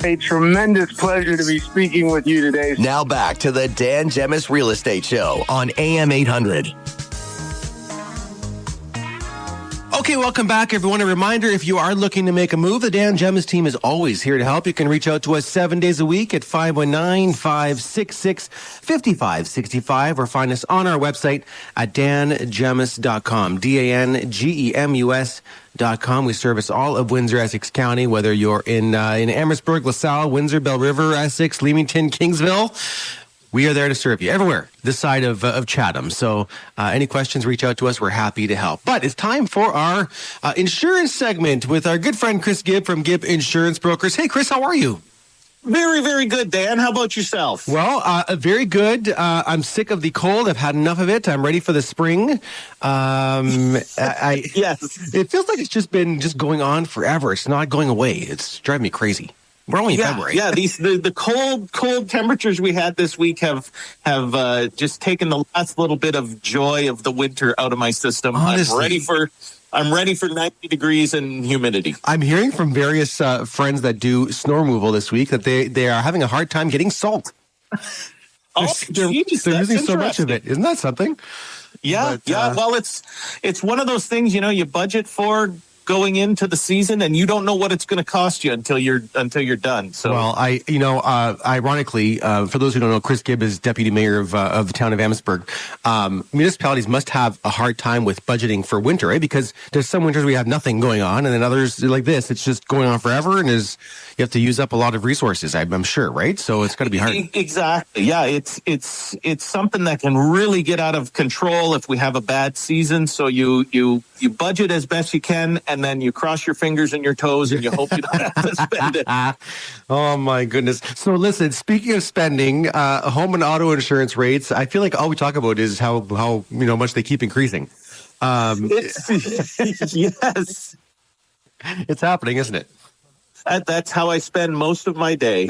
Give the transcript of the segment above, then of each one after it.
A tremendous pleasure to be speaking with you today. Now back to the Dan Gemus Real Estate Show on AM800. Okay, welcome back, everyone. A reminder, if you are looking to make a move, the Dan Gemus team is always here to help. You can reach out to us 7 days a week at 519-566-5565 or find us on our website at dangemus.com, DANGEMUS.com. We service all of Windsor-Essex County, whether you're in Amherstburg, LaSalle, Windsor, Bell River, Essex, Leamington, Kingsville. We are there to serve you everywhere this side of Chatham. So any questions, reach out to us. We're happy to help. But it's time for our insurance segment with our good friend Chris Gibb from Gibb Insurance Brokers. Hey, Chris, how are you? Very, very good, Dan. How about yourself? Well, very good. I'm sick of the cold. I've had enough of it. I'm ready for the spring. Yes. It feels like it's just been going on forever. It's not going away. It's driving me crazy. We're only in February. Yeah, the cold temperatures we had this week have just taken the last little bit of joy of the winter out of my system. Honestly. I'm ready for 90 degrees and humidity. I'm hearing from various friends that do snow removal this week that they are having a hard time getting salt. They're using so much of it. Isn't that something? Yeah, Well, it's one of those things, you budget for going into the season, and you don't know what it's going to cost you until you're done. So, well, ironically, for those who don't know, Chris Gibb is deputy mayor of the town of Amherstburg. Municipalities must have a hard time with budgeting for winter, right? Because there's some winters we have nothing going on, and then others like this, it's just going on forever, and you have to use up a lot of resources. I'm sure, right? So it's got to be hard. Exactly. Yeah, it's something that can really get out of control if we have a bad season. So you budget as best you can, and then you cross your fingers and your toes, and you hope you don't have to spend it. Oh my goodness! So listen, speaking of spending, home and auto insurance rates, I feel like all we talk about is how much they keep increasing. Yes, it's happening, isn't it? That's how I spend most of my day.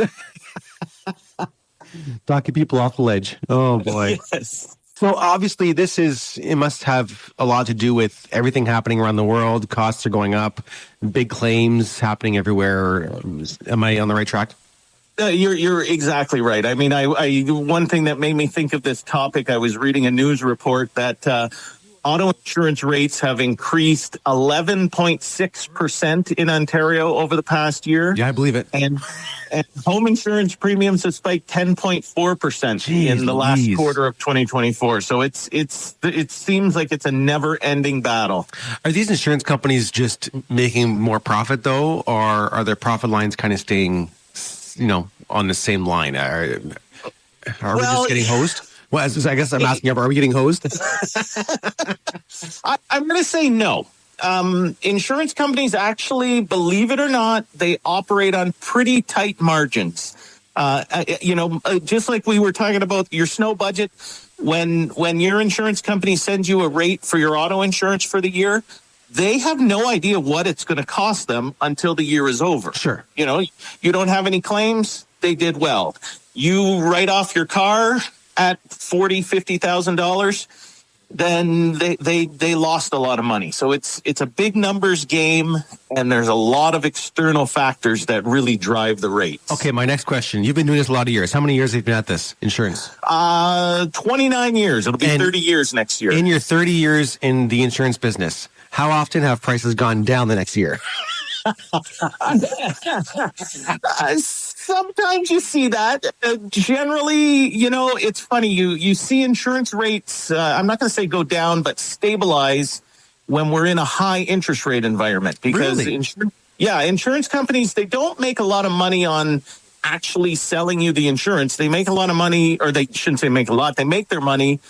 Talking people off the ledge. Oh boy. Yes. So obviously it must have a lot to do with everything happening around the world. Costs are going up, big claims happening everywhere. Am I on the right track? You're exactly right. I mean, one thing that made me think of this topic, I was reading a news report that auto insurance rates have increased 11.6% in Ontario over the past year. Yeah, I believe it. And home insurance premiums have spiked 10.4% in the last quarter of 2024. So it seems like it's a never-ending battle. Are these insurance companies just making more profit though, or are their profit lines kind of staying, on the same line? Are we just getting hosed? Well, I guess I'm asking, are we getting hosed? I'm going to say no. Insurance companies actually, believe it or not, they operate on pretty tight margins. Just like we were talking about your snow budget, when your insurance company sends you a rate for your auto insurance for the year, they have no idea what it's going to cost them until the year is over. Sure. You don't have any claims, they did well. You write off your car at $40,000-$50,000, then they lost a lot of money. So it's a big numbers game, and there's a lot of external factors that really drive the rates. Okay, my next question. You've been doing this a lot of years. How many years have you been at this insurance? 29 years. It'll be 30 years next year. In your 30 years in the insurance business, how often have prices gone down the next year? Sometimes you see that. Generally, it's funny. You see insurance rates, I'm not going to say go down, but stabilize when we're in a high interest rate environment. Because insurance companies, they don't make a lot of money on actually selling you the insurance. They make a lot of money, or they shouldn't say make a lot. They make their money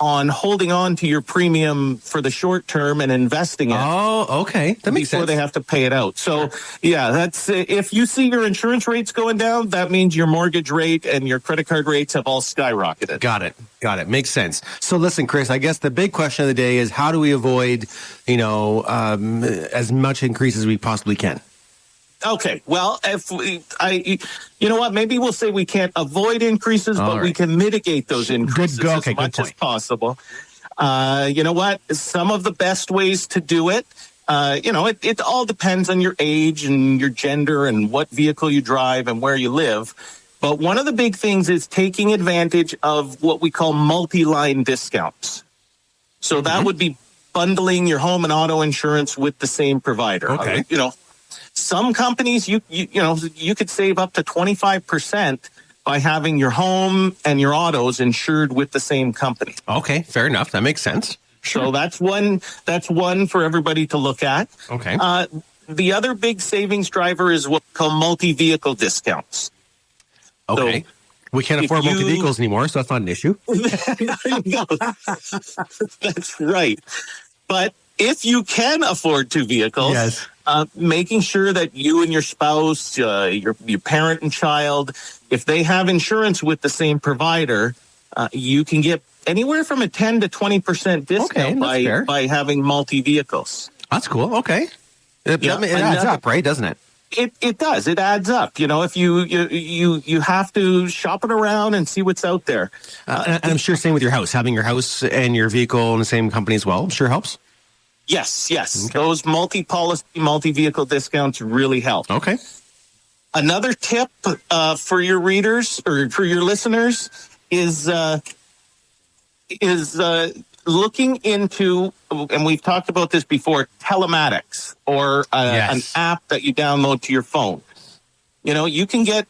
on holding on to your premium for the short term and investing it. Oh, okay. That makes sense. Before they have to pay it out. So, yeah, that's if you see your insurance rates going down, that means your mortgage rate and your credit card rates have all skyrocketed. Got it. Makes sense. So listen, Chris, I guess the big question of the day is how do we avoid, as much increase as we possibly can? Okay, well, you know what? Maybe we'll say we can't avoid increases, but we can mitigate those increases as much as possible. You know what? Some of the best ways to do it It all depends on your age and your gender and what vehicle you drive and where you live. But one of the big things is taking advantage of what we call multi-line discounts. So that would be bundling your home and auto insurance with the same provider. Okay. Some companies, you could save up to 25% by having your home and your autos insured with the same company. Okay, fair enough. That makes sense. So that's one for everybody to look at. Okay. The other big savings driver is what we call multi-vehicle discounts. Okay. So we can't afford multi-vehicles anymore, so that's not an issue. That's right. But if you can afford two vehicles, Yes. Making sure that you and your spouse, your parent and child, if they have insurance with the same provider, you can get anywhere from a 10 to 20% discount by having multi-vehicles. That's cool. Okay. It adds up, right? Doesn't it? It does. It adds up. If you have to shop it around and see what's out there. And I'm sure same with your house. Having your house and your vehicle in the same company as well, I'm sure helps. Yes. Okay. Those multi-policy, multi-vehicle discounts really help. Okay. Another tip for your readers or for your listeners is looking into, and we've talked about this before, telematics or an app that you download to your phone. You can get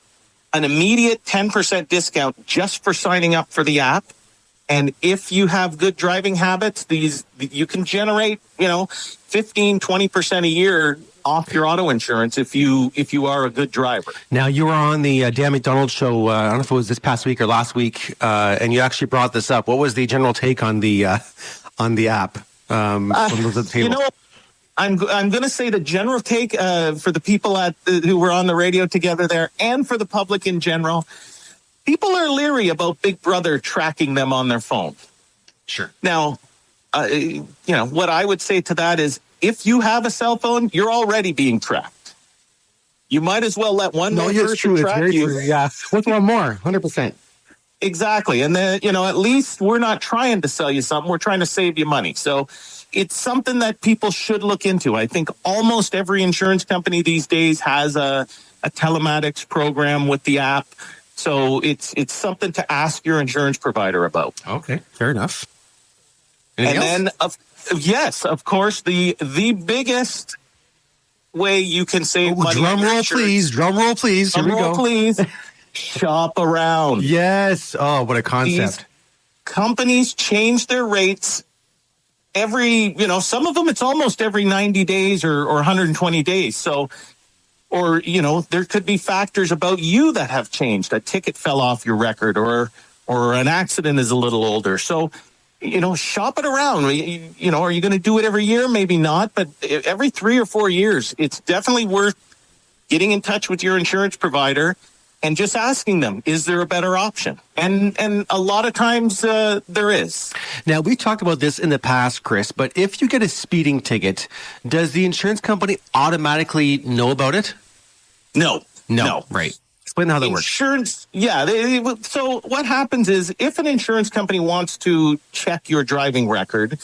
an immediate 10% discount just for signing up for the app. And if you have good driving habits, you can generate, 15, 20% a year off your auto insurance if you are a good driver. Now, you were on the Dan McDonald show, I don't know if it was this past week or last week, and you actually brought this up. What was the general take on the app? From the table? I'm going to say the general take for the people who were on the radio together there and for the public in general, people are leery about Big Brother tracking them on their phone. Sure. Now, what I would say to that is if you have a cell phone, you're already being tracked. You might as well let one more person track you. True. Yeah. What's one more? 100%. Exactly. And then, at least we're not trying to sell you something. We're trying to save you money. So it's something that people should look into. I think almost every insurance company these days has a telematics program with the app. So it's something to ask your insurance provider about. Okay. Fair enough. Then, yes, of course, the biggest way you can save money. Drum roll, please. Drum roll, please. Here we go. Please. Shop around. Yes. Oh, what a concept. These companies change their rates every, some of them it's almost every 90 days or 120 days. So, or, there could be factors about you that have changed. A ticket fell off your record or an accident is a little older. So, shop it around. Are you going to do it every year? Maybe not, but every 3 or 4 years, it's definitely worth getting in touch with your insurance provider and just asking them, is there a better option? And a lot of times there is. Now, we talked about this in the past, Chris, but if you get a speeding ticket, does the insurance company automatically know about it? No. Right. Explain how that works. Insurance, yeah. So what happens is if an insurance company wants to check your driving record,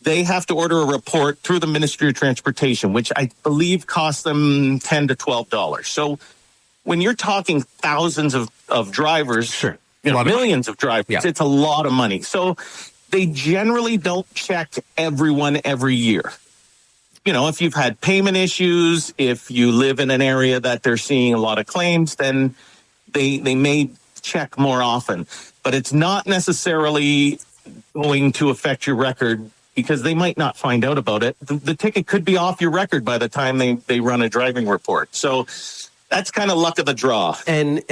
they have to order a report through the Ministry of Transportation, which I believe costs them $10 to $12. So when you're talking thousands of drivers, sure, millions of drivers, it's a lot of money. So they generally don't check everyone every year. If you've had payment issues, if you live in an area that they're seeing a lot of claims, then they may check more often. But it's not necessarily going to affect your record because they might not find out about it. The ticket could be off your record by the time they run a driving report. So that's kind of luck of the draw. And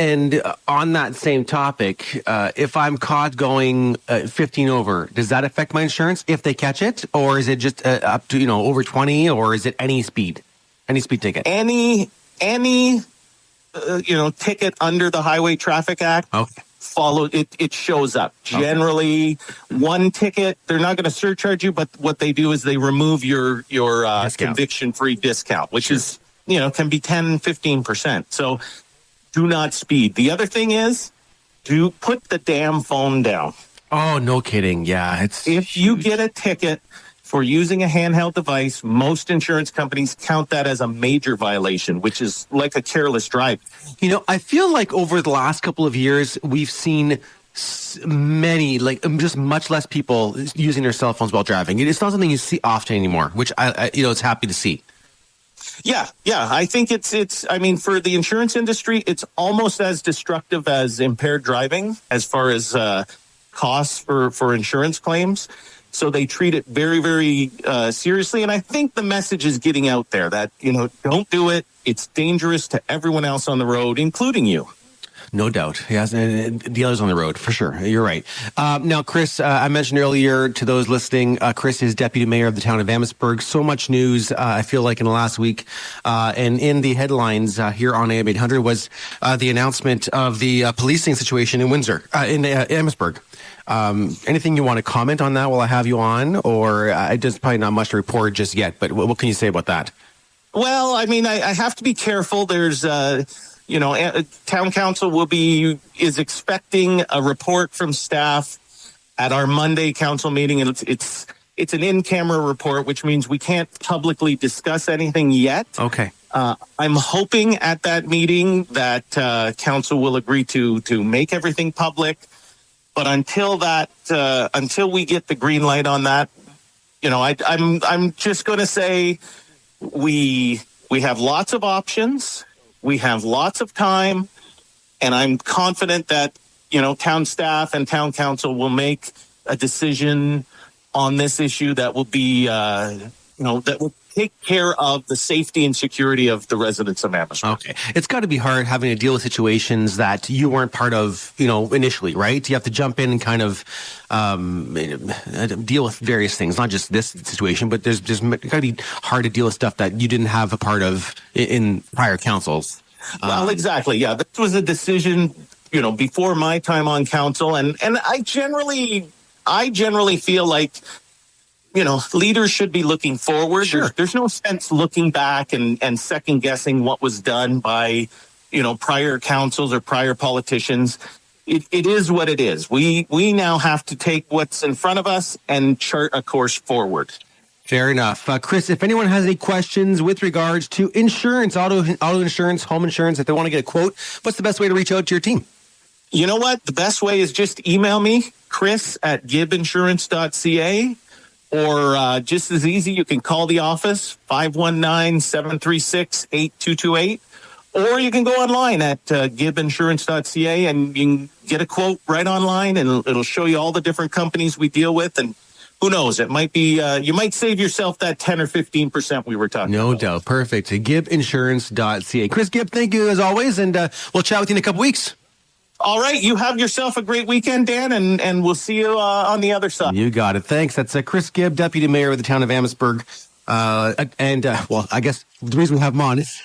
on that same topic, if I'm caught going 15 over, does that affect my insurance if they catch it? Or is it just up to, over 20? Or is it any speed ticket? Any ticket under the Highway Traffic Act. Okay. It shows up. Generally, one ticket, they're not going to surcharge you, but what they do is they remove your conviction-free discount, which is can be 10, 15%. So do not speed. The other thing is, do put the damn phone down. Oh, no kidding. Yeah. If you get a ticket for using a handheld device, most insurance companies count that as a major violation, which is like a careless drive. I feel like over the last couple of years, we've seen many, just much less people using their cell phones while driving. It's not something you see often anymore, which it's happy to see. Yeah. I think it's. I mean, for the insurance industry, it's almost as destructive as impaired driving as far as costs for insurance claims. So they treat it very, very seriously. And I think the message is getting out there that, don't do it. It's dangerous to everyone else on the road, including you. No doubt. Yes, and the others on the road, for sure. You're right. Now, Chris, I mentioned earlier to those listening, Chris is deputy mayor of the town of Amherstburg. So much news, I feel like, in the last week. And in the headlines here on AM800 was the announcement of the policing situation in Windsor, in Amherstburg. Anything you want to comment on that while I have you on? Or there's probably not much to report just yet, but what can you say about that? Well, I mean, I have to be careful. There's... town council is expecting a report from staff at our Monday council meeting, and it's an in-camera report, which means we can't publicly discuss anything yet. Okay. I'm hoping at that meeting that council will agree to make everything public, but until we get the green light on that, I'm just going to say we have lots of options. We have lots of time, and I'm confident that, town staff and town council will make a decision on this issue that will be, that will take care of the safety and security of the residents of Amherstburg. Okay. It's got to be hard having to deal with situations that you weren't part of, initially, right? You have to jump in and kind of deal with various things, not just this situation, but there's got to be hard to deal with stuff that you didn't have a part of in prior councils. Well, exactly. Yeah, this was a decision, before my time on council, and I generally feel like, leaders should be looking forward. Sure. There's no sense looking back and second guessing what was done by, prior councils or prior politicians. It is what it is. We now have to take what's in front of us and chart a course forward. Fair enough. Chris, if anyone has any questions with regards to insurance, auto insurance, home insurance, if they want to get a quote, what's the best way to reach out to your team? You know what? The best way is just email me, chris@gibinsurance.ca. Or just as easy, you can call the office, 519-736-8228. Or you can go online at gibinsurance.ca and you can get a quote right online, and it'll show you all the different companies we deal with. And who knows, it might be, you might save yourself that 10 or 15% we were talking about. No doubt. Perfect. Gibinsurance.ca. Chris Gibb, thank you as always, and we'll chat with you in a couple weeks. All right. You have yourself a great weekend, Dan, and we'll see you on the other side. You got it. Thanks. That's Chris Gibb, deputy mayor of the town of Amherstburg. Well, I guess the reason we have him on is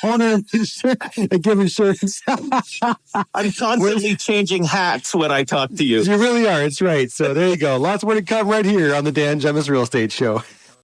owner of Gibb Insurance. I'm constantly changing hats when I talk to you. You really are. It's right. So there you go. Lots more to come right here on the Dan Gemus Real Estate Show.